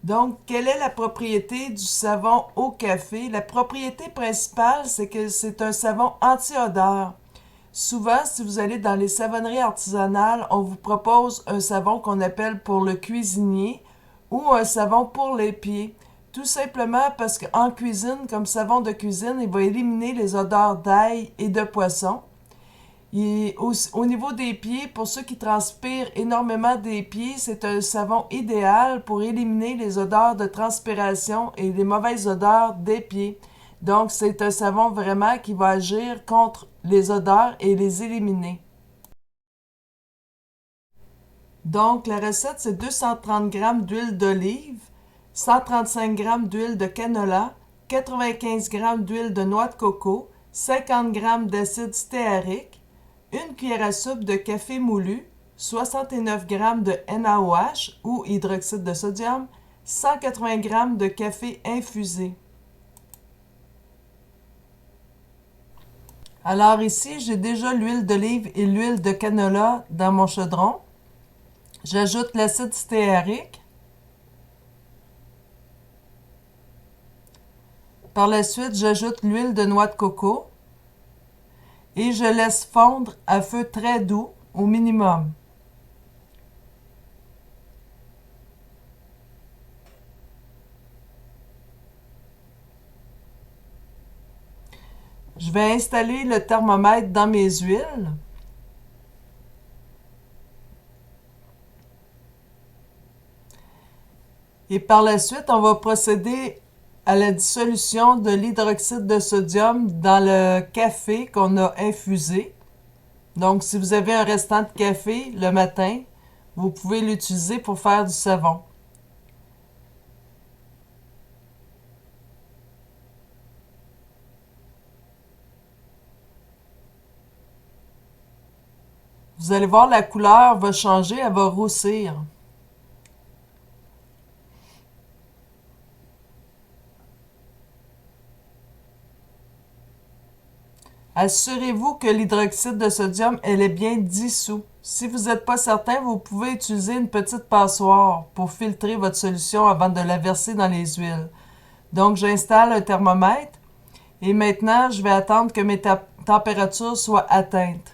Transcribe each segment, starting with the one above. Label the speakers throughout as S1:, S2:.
S1: Donc, quelle est la propriété du savon au café? La propriété principale, c'est que c'est un savon anti-odeur. Souvent, si vous allez dans les savonneries artisanales, on vous propose un savon qu'on appelle pour le cuisinier ou un savon pour les pieds. Tout simplement parce qu'en cuisine, comme savon de cuisine, il va éliminer les odeurs d'ail et de poisson. Au niveau des pieds, pour ceux qui transpirent énormément des pieds, c'est un savon idéal pour éliminer les odeurs de transpiration et les mauvaises odeurs des pieds. Donc, c'est un savon vraiment qui va agir contre les odeurs et les éliminer. Donc, la recette, c'est 230 g d'huile d'olive, 135 g d'huile de canola, 95 g d'huile de noix de coco, 50 g d'acide stéarique, une cuillère à soupe de café moulu, 69 g de NaOH ou hydroxyde de sodium, 180 g de café infusé. Alors ici, j'ai déjà l'huile d'olive et l'huile de canola dans mon chaudron. J'ajoute l'acide stéarique. Par la suite, j'ajoute l'huile de noix de coco et je laisse fondre à feu très doux au minimum. Je vais installer le thermomètre dans mes huiles. Et par la suite, on va procéder à la dissolution de l'hydroxyde de sodium dans le café qu'on a infusé. Donc, si vous avez un restant de café le matin, vous pouvez l'utiliser pour faire du savon. Vous allez voir, la couleur va changer, elle va roussir. Assurez-vous que l'hydroxyde de sodium elle est bien dissous. Si vous n'êtes pas certain, vous pouvez utiliser une petite passoire pour filtrer votre solution avant de la verser dans les huiles. Donc, j'installe un thermomètre et maintenant, je vais attendre que mes températures soient atteintes.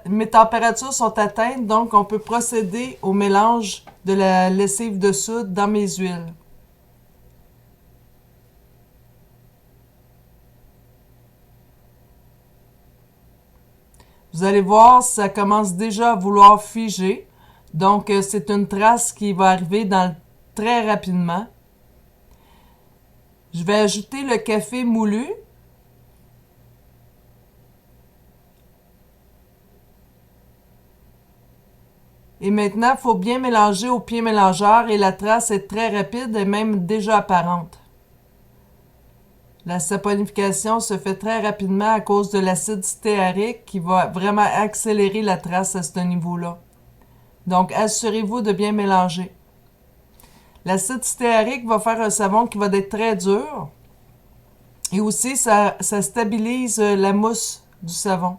S1: Mes températures sont atteintes, donc on peut procéder au mélange de la lessive de soude dans mes huiles. Vous allez voir, ça commence déjà à vouloir figer. Donc, c'est une trace qui va arriver très rapidement. Je vais ajouter le café moulu. Et maintenant, il faut bien mélanger au pied mélangeur et la trace est très rapide et même déjà apparente. La saponification se fait très rapidement à cause de l'acide stéarique qui va vraiment accélérer la trace à ce niveau-là. Donc, assurez-vous de bien mélanger. L'acide stéarique va faire un savon qui va être très dur et aussi ça stabilise la mousse du savon.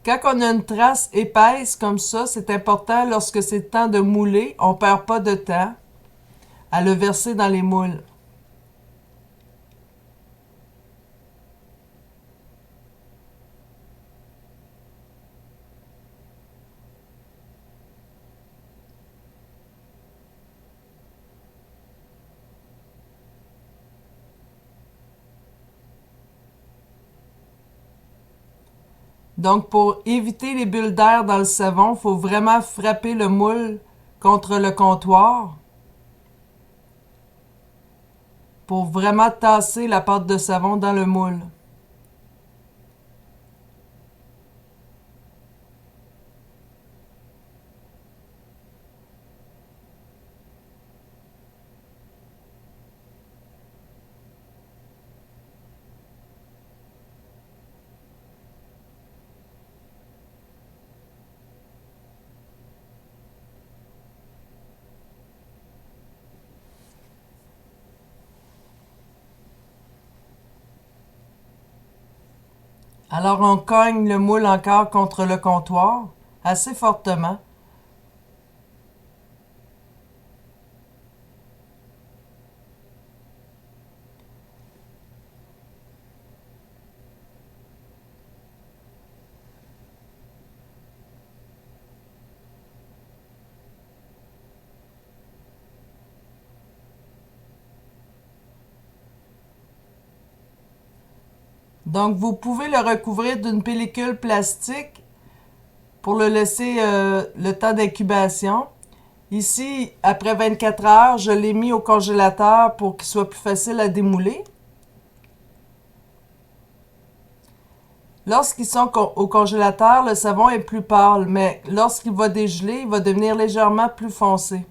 S1: Quand on a une trace épaisse comme ça, c'est important lorsque c'est le temps de mouler, on ne perd pas de temps à le verser dans les moules. Donc, pour éviter les bulles d'air dans le savon, il faut vraiment frapper le moule contre le comptoir pour vraiment tasser la pâte de savon dans le moule. Alors on cogne le moule encore contre le comptoir, assez fortement. Donc vous pouvez le recouvrir d'une pellicule plastique pour le laisser le temps d'incubation. Ici, après 24 heures, je l'ai mis au congélateur pour qu'il soit plus facile à démouler. Lorsqu'ils sont au congélateur, le savon est plus pâle, mais lorsqu'il va dégeler, il va devenir légèrement plus foncé.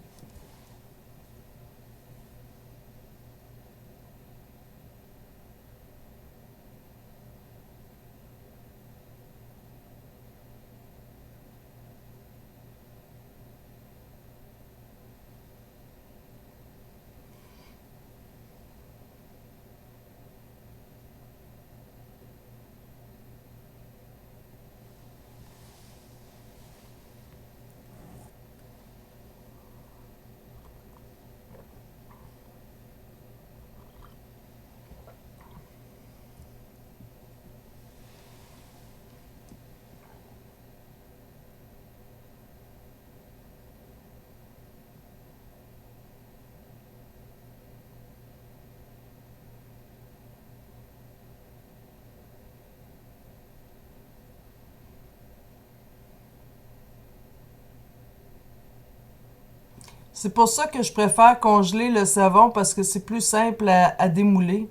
S1: C'est pour ça que je préfère congeler le savon parce que c'est plus simple à démouler.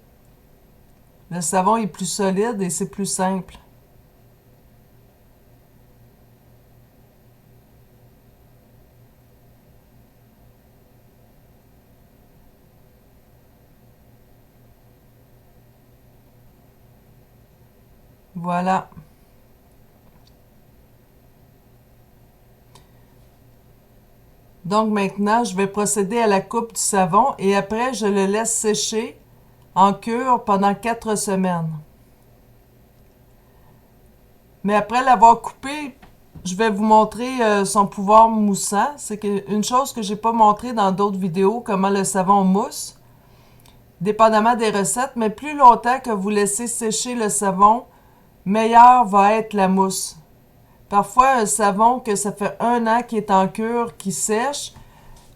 S1: Le savon est plus solide et c'est plus simple. Voilà. Donc maintenant, je vais procéder à la coupe du savon et après, je le laisse sécher en cure pendant 4 semaines. Mais après l'avoir coupé, je vais vous montrer son pouvoir moussant. C'est une chose que j'ai pas montré dans d'autres vidéos, comment le savon mousse, dépendamment des recettes, mais plus longtemps que vous laissez sécher le savon, meilleure va être la mousse. Parfois, un savon que ça fait 1 an qui est en cure, qui sèche,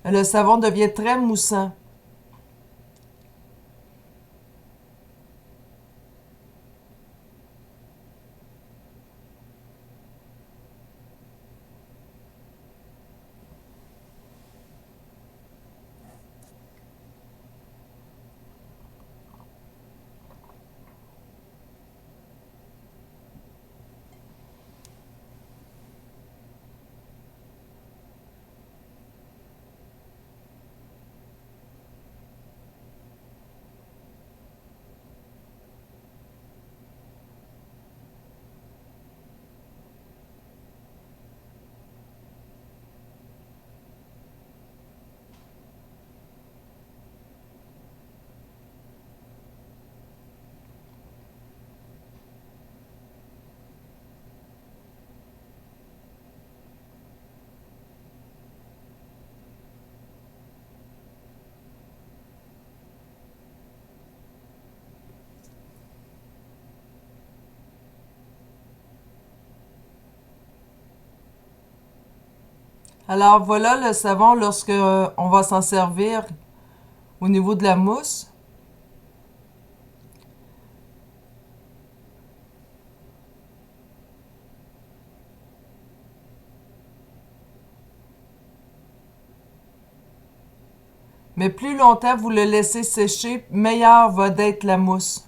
S1: le savon devient très moussant. Alors voilà le savon lorsque on va s'en servir au niveau de la mousse. Mais plus longtemps vous le laissez sécher, meilleure va être la mousse.